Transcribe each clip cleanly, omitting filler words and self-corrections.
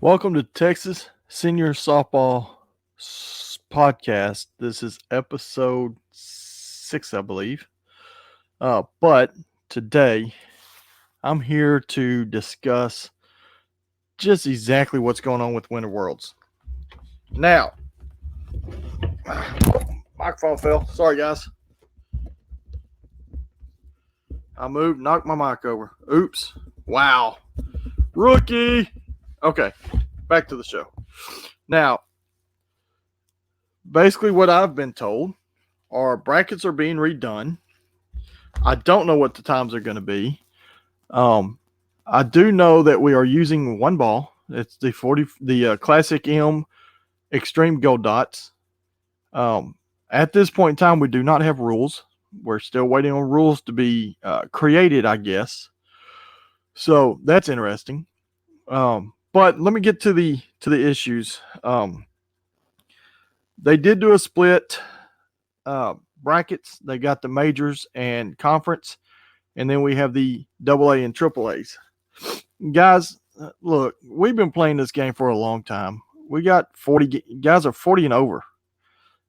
Welcome to Texas Senior Softball Podcast. This is episode 6, I believe. But today, I'm here to discuss just exactly what's going on with Winter Worlds. Now, microphone fell. Sorry, guys. I moved, knocked my mic over. Oops. Wow. Rookie. Okay, back to the show. Now, basically what I've been told are brackets are being redone. I don't know what the times are going to be. I do know that we are using one ball. It's the Classic M Extreme Gold Dots. At this point in time, we do not have rules. We're still waiting on rules to be created, I guess. So that's interesting. But let me get to the issues. They did do a split brackets. They got the majors and conference, and then we have the AA and AAAs. Guys, look, we've been playing this game for a long time. We got 40 guys are 40 and over.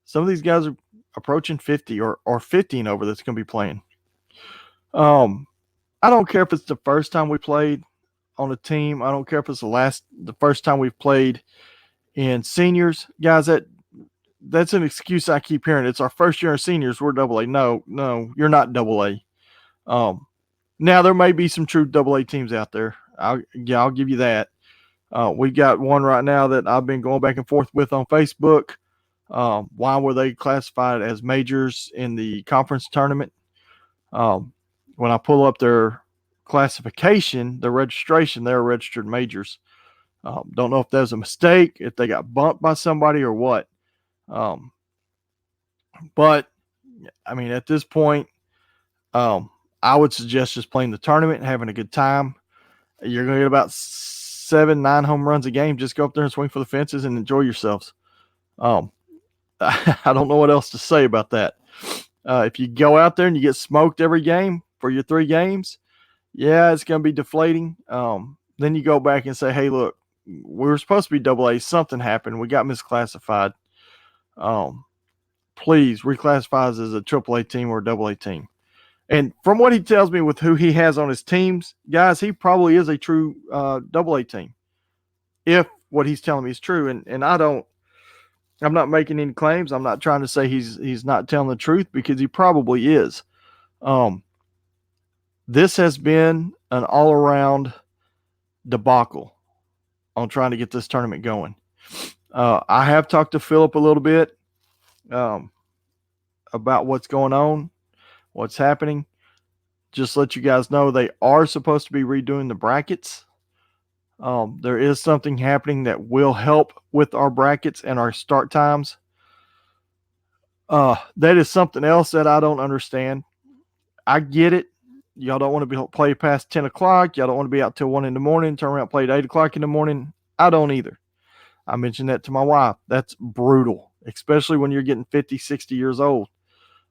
Some of these guys are approaching 50 or 50 and over that's going to be playing. I don't care if it's the first time we played on a team. I don't care if it's the first time we've played in seniors. Guys, that's an excuse I keep hearing. It's our first year in seniors. We're AA. No, you're not AA. Now there may be some true AA teams out there. I'll give you that. We got one right now that I've been going back and forth with on Facebook. Why were they classified as majors in the conference tournament? When I pull up their classification, their registration, they're registered majors. Don't know if that was a mistake, if they got bumped by somebody or what. But I mean, at this point, I would suggest just playing the tournament and having a good time. You're going to get about 7-9 home runs a game. Just go up there and swing for the fences and enjoy yourselves. I don't know what else to say about that. If you go out there and you get smoked every game for your 3 games, yeah, it's going to be deflating. Then you go back and say, hey, look, we were supposed to be AA. Something happened. We got misclassified. Please reclassify us as a AAA team or a AA team. And from what he tells me with who he has on his teams, guys, he probably is a true AA team. If what he's telling me is true. And I'm not making any claims. I'm not trying to say he's not telling the truth, because he probably is. This has been an all-around debacle on trying to get this tournament going. I have talked to Philip a little bit about what's going on, what's happening. Just let you guys know, they are supposed to be redoing the brackets. There is something happening that will help with our brackets and our start times. That is something else that I don't understand. I get it. Y'all don't want to play past 10 o'clock. Y'all don't want to be out till 1 in the morning, turn around and play at 8 o'clock in the morning. I don't either. I mentioned that to my wife. That's brutal, especially when you're getting 50, 60 years old.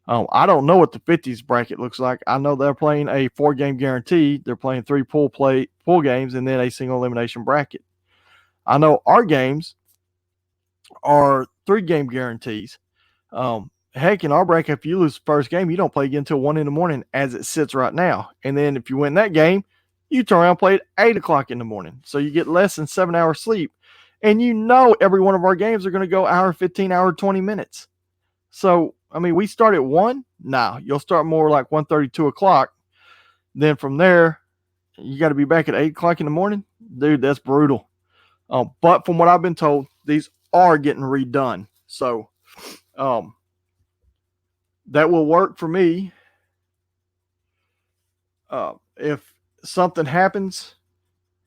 I don't know what the 50s bracket looks like. I know they're playing a 4-game guarantee. They're playing 3 pool games and then a single elimination bracket. I know our games are 3-game guarantees. Heck, in our bracket, if you lose the first game, you don't play again until 1 in the morning as it sits right now. And then if you win that game, you turn around and play at 8 o'clock in the morning. So you get less than 7 hours sleep. And you know every one of our games are going to go hour 15, hour 20 minutes. So, I mean, we start at 1. Nah, you'll start more like 1:30, 2 o'clock. Then from there, you got to be back at 8 o'clock in the morning. Dude, that's brutal. But from what I've been told, these are getting redone. So, that will work for me. If something happens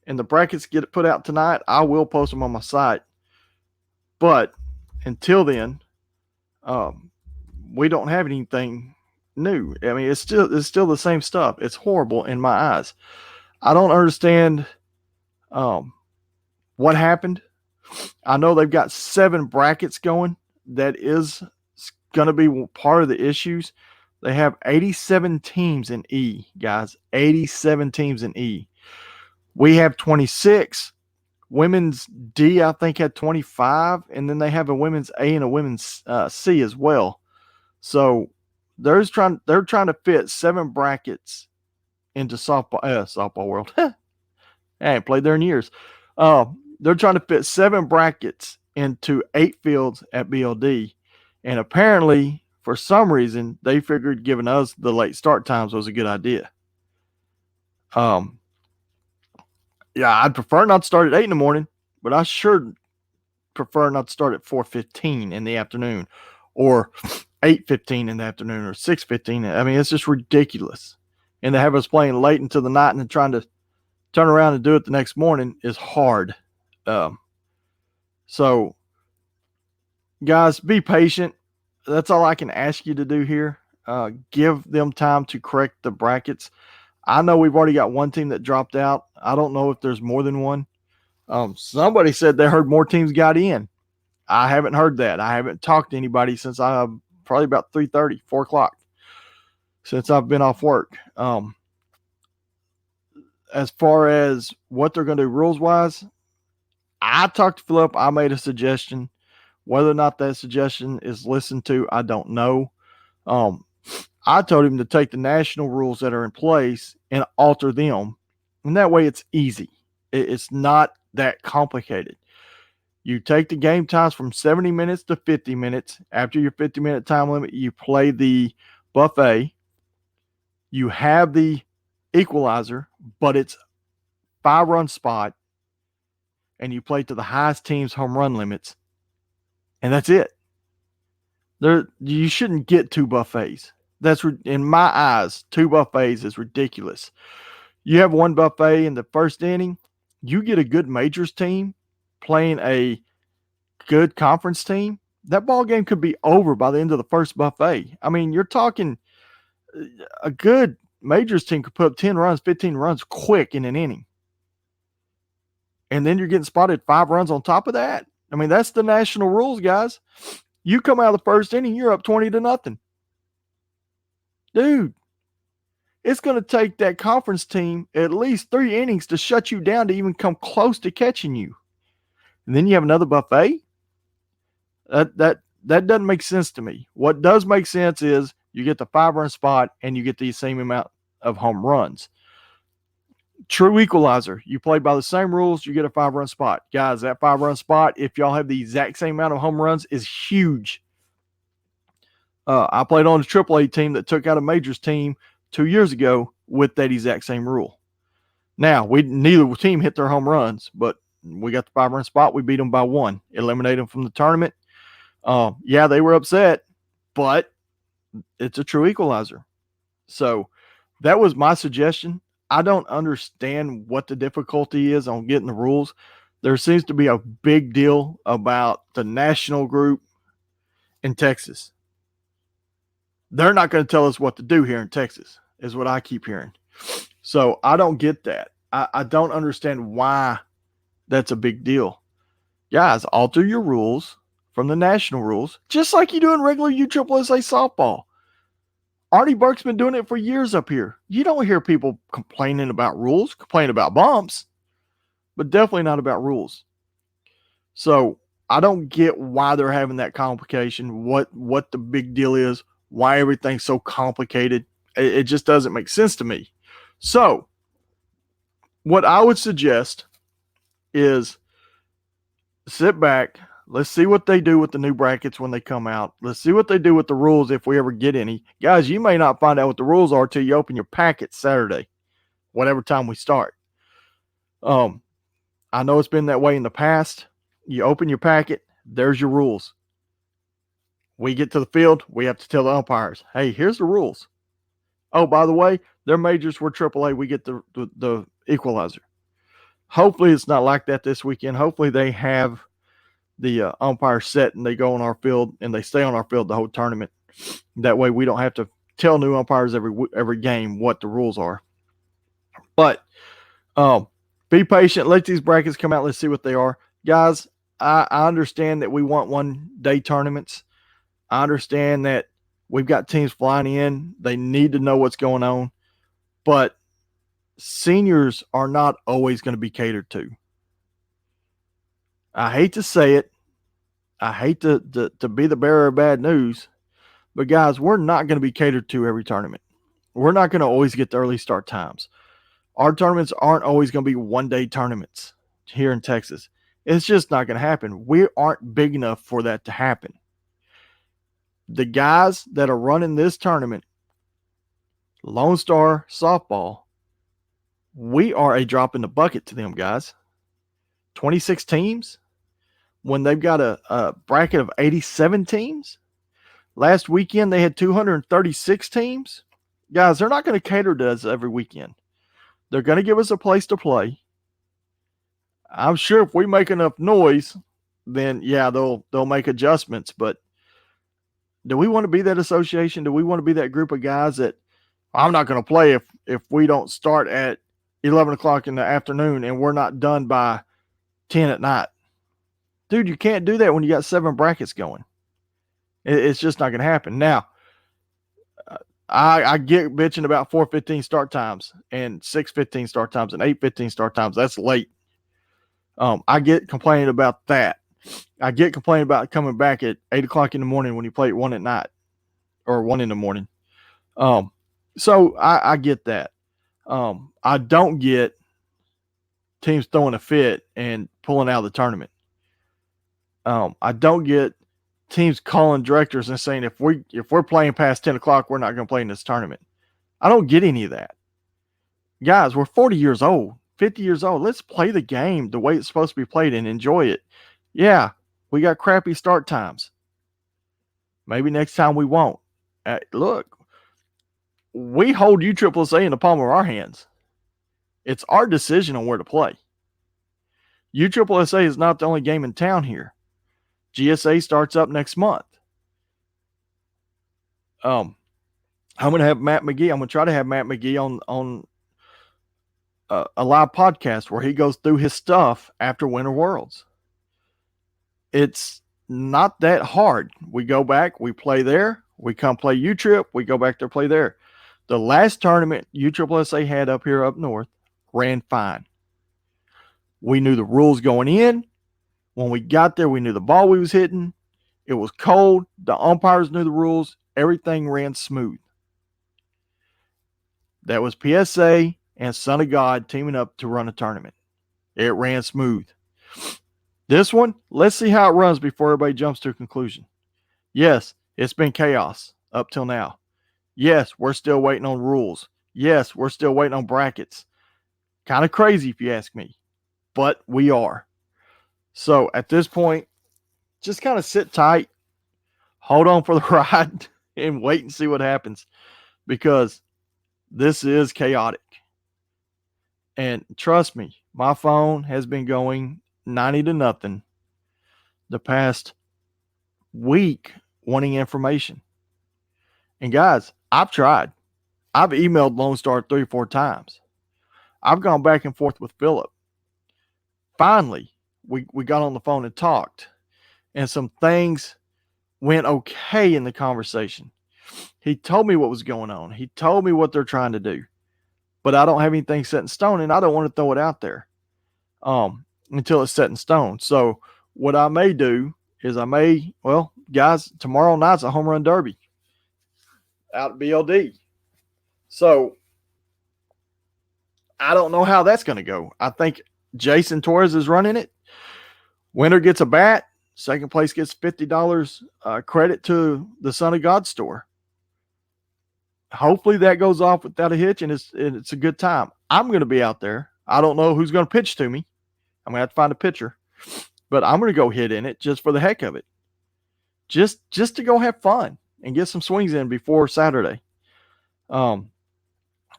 and the brackets get put out tonight, I will post them on my site. But until then, we don't have anything new. I mean, it's still the same stuff. It's horrible in my eyes. I don't understand what happened. I know they've got 7 brackets going. That is going to be part of the issues. They have 87 teams in E, guys. 87 teams in E. We have 26. Women's D, I think, had 25, and then they have a women's A and a women's C as well. So they're trying to fit 7 brackets into softball world. I ain't played there in years. They're trying to fit 7 brackets into 8 fields at BLD, and apparently, for some reason, they figured giving us the late start times was a good idea. Yeah, I'd prefer not to start at 8 in the morning, but I sure prefer not to start at 4:15 in the afternoon, or 8:15 in the afternoon, or 6:15. I mean, it's just ridiculous. And to have us playing late into the night and then trying to turn around and do it the next morning is hard. So, guys, be patient. That's all I can ask you to do here. Give them time to correct the brackets. I know we've already got one team that dropped out. I don't know if there's more than one. Somebody said they heard more teams got in. I haven't heard that. I haven't talked to anybody since probably about 3:30, 4 o'clock, since I've been off work. As far as what they're going to do rules-wise, I talked to Philip. I made a suggestion. Whether or not that suggestion is listened to, I don't know. I told him to take the national rules that are in place and alter them. And that way it's easy. It's not that complicated. You take the game times from 70 minutes to 50 minutes. After your 50-minute time limit, you play the buffet. You have the equalizer, but it's 5-run spot. And you play to the highest team's home run limits. And that's it. You shouldn't get 2 buffets. That's, in my eyes, 2 buffets is ridiculous. You have 1 buffet in the first inning. You get a good majors team playing a good conference team. That ball game could be over by the end of the first buffet. I mean, you're talking a good majors team could put up 10 runs, 15 runs quick in an inning. And then you're getting spotted 5 runs on top of that. I mean, that's the national rules, guys. You come out of the first inning, you're up 20-0. Dude, it's going to take that conference team at least 3 innings to shut you down to even come close to catching you. And then you have another buffet? That doesn't make sense to me. What does make sense is you get the 5-run spot and you get the same amount of home runs. True equalizer. You play by the same rules, you get a 5-run spot. Guys, that 5-run spot, if y'all have the exact same amount of home runs, is huge. I played on a AAA team that took out a majors team 2 years ago with that exact same rule. Now, neither team hit their home runs, but we got the 5-run spot. We beat them by 1, eliminated them from the tournament. Yeah, they were upset, but it's a true equalizer. So that was my suggestion. I don't understand what the difficulty is on getting the rules. There seems to be a big deal about the national group in Texas. They're not going to tell us what to do here in Texas, is what I keep hearing. So I don't get that. I don't understand why that's a big deal. Guys, alter your rules from the national rules, just like you do in regular USSSA softball. Arnie Burke's been doing it for years up here. You don't hear people complaining about rules, complaining about bumps, but definitely not about rules. So I don't get why they're having that complication, what the big deal is, why everything's so complicated. It just doesn't make sense to me. So what I would suggest is sit back. Let's see what they do with the new brackets when they come out. Let's see what they do with the rules if we ever get any. Guys, you may not find out what the rules are till you open your packet Saturday, whatever time we start. I know it's been that way in the past. You open your packet, there's your rules. We get to the field, we have to tell the umpires, hey, here's the rules. Oh, by the way, their majors were AAA. We get the equalizer. Hopefully it's not like that this weekend. Hopefully they have the umpire set and they go on our field and they stay on our field the whole tournament. That way we don't have to tell new umpires every game what the rules are. But be patient. Let these brackets come out. Let's see what they are. Guys, I understand that we want one-day tournaments. I understand that we've got teams flying in. They need to know what's going on. But seniors are not always going to be catered to. I hate to say it. I hate to be the bearer of bad news. But guys, we're not going to be catered to every tournament. We're not going to always get the early start times. Our tournaments aren't always going to be one-day tournaments here in Texas. It's just not going to happen. We aren't big enough for that to happen. The guys that are running this tournament, Lone Star Softball, we are a drop in the bucket to them, guys. 26 teams when they've got a bracket of 87 teams. Last weekend, they had 236 teams. Guys, they're not going to cater to us every weekend. They're going to give us a place to play. I'm sure if we make enough noise, then yeah, they'll make adjustments. But do we want to be that association? Do we want to be that group of guys that I'm not going to play if we don't start at 11 o'clock in the afternoon and we're not done by 10 at night? Dude, you can't do that when you got 7 brackets going. It's just not going to happen. Now, I get bitching about 4:15 start times and 6:15 start times and 8:15 start times. That's late. I get complaining about that. I get complaining about coming back at 8 o'clock in the morning when you play at 1 at night or 1 in the morning. So I get that. I don't get teams throwing a fit and pulling out of the tournament. I don't get teams calling directors and saying if we're playing past 10 o'clock, we're not going to play in this tournament. I don't get any of that. Guys, we're 40 years old, 50 years old. Let's play the game the way it's supposed to be played and enjoy it. Yeah, we got crappy start times. Maybe next time we won't. Look, we hold USSSA in the palm of our hands. It's our decision on where to play. USSSA is not the only game in town here. GSA starts up next month. I'm going to have Matt McGee. I'm going to try to have Matt McGee on a live podcast where he goes through his stuff after Winter Worlds. It's not that hard. We go back, we play there, we come play U-Trip, we go back there, play there. The last tournament USSSA had up here up north ran fine. We knew the rules going in. When we got there, we knew the ball we was hitting. It was cold. The umpires knew the rules. Everything ran smooth. That was PSA and Son of God teaming up to run a tournament. It ran smooth. This one, let's see how it runs before everybody jumps to a conclusion. Yes, it's been chaos up till now. Yes, we're still waiting on rules. Yes, we're still waiting on brackets. Kind of crazy if you ask me, but we are. So at this point, just kind of sit tight, hold on for the ride, and wait and see what happens because this is chaotic. And trust me, my phone has been going 90-0 the past week wanting information. And guys, I've tried. I've emailed Lone Star 3 or 4 times. I've gone back and forth with Philip. Finally, we got on the phone and talked, and some things went okay in the conversation. He told me what was going on. He told me what they're trying to do, but I don't have anything set in stone, and I don't want to throw it out there until it's set in stone. So what I may do is guys, tomorrow night's a home run derby out at BLD. So I don't know how that's going to go. I think Jason Torres is running it. Winner gets a bat. Second place gets $50 credit to the Son of God store. Hopefully that goes off without a hitch, and it's a good time. I'm going to be out there. I don't know who's going to pitch to me. I'm going to have to find a pitcher. But I'm going to go hit in it just for the heck of it. Just to go have fun and get some swings in before Saturday.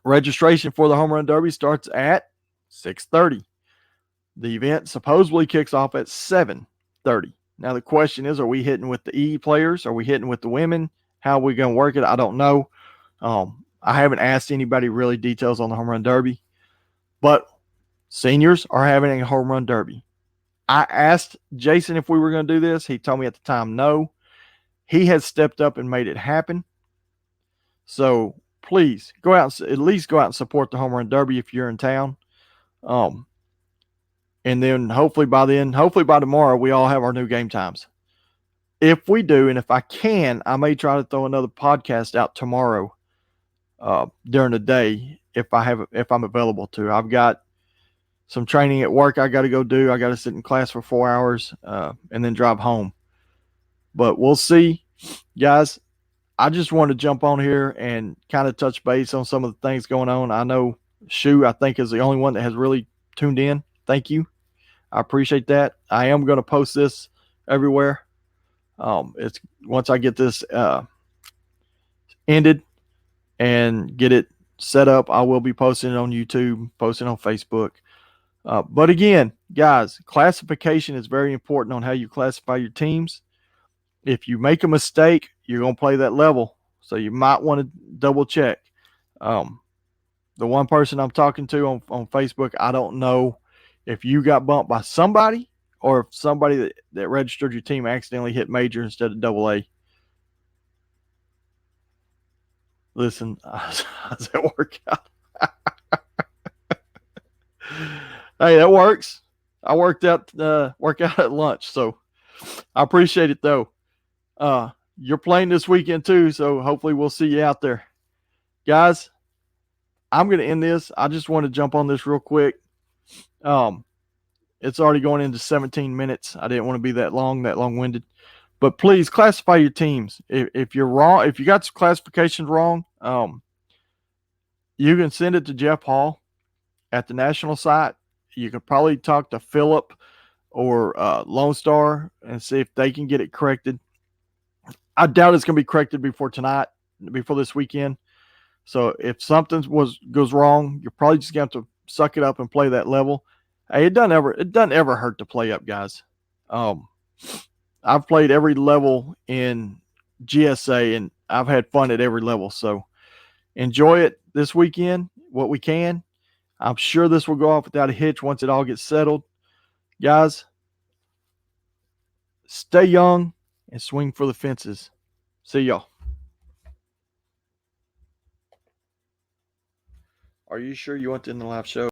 Registration for the Home Run Derby starts at 6:30. The event supposedly kicks off at 7:30. Now the question is, are we hitting with the E players? Are we hitting with the women? How are we going to work it? I don't know. I haven't asked anybody really details on the Home Run Derby. But seniors are having a Home Run Derby. I asked Jason if we were going to do this. He told me at the time no. He has stepped up and made it happen. So please at least go out and support the Home Run Derby if you're in town. And then hopefully by tomorrow, we all have our new game times. If we do, and if I can, I may try to throw another podcast out tomorrow during the day if I'm available to. I've got some training at work I got to go do. I got to sit in class for 4 hours and then drive home. But we'll see, guys. I just wanted to jump on here and kind of touch base on some of the things going on. I know Shu, I think, is the only one that has really tuned in. Thank you. I appreciate that. I am going to post this everywhere. It's once I get this ended and get it set up, I will be posting it on YouTube, posting on Facebook. But again, guys, classification is very important on how you classify your teams. If you make a mistake, you're going to play that level. So you might want to double check. The one person I'm talking to on Facebook, I don't know if you got bumped by somebody or if somebody that registered your team accidentally hit major instead of double A. Listen, how's that work out? Hey, that works. I work out at lunch, so I appreciate it though. You're playing this weekend too, so hopefully we'll see you out there. Guys, I'm going to end this. I just want to jump on this real quick. It's already going into 17 minutes. I didn't want to be that long-winded. But please classify your teams. If you're wrong, if you got classifications wrong, you can send it to Jeff Hall at the national site. You can probably talk to Philip or Lone Star and see if they can get it corrected. I doubt it's going to be corrected before this weekend. So if something goes wrong, you're probably just going to have to suck it up and play that level. Hey, it doesn't ever hurt to play up, guys. I've played every level in GSA, and I've had fun at every level. So enjoy it this weekend, what we can. I'm sure this will go off without a hitch once it all gets settled. Guys, stay young and swing for the fences. See y'all. Are you sure you want to end the live show?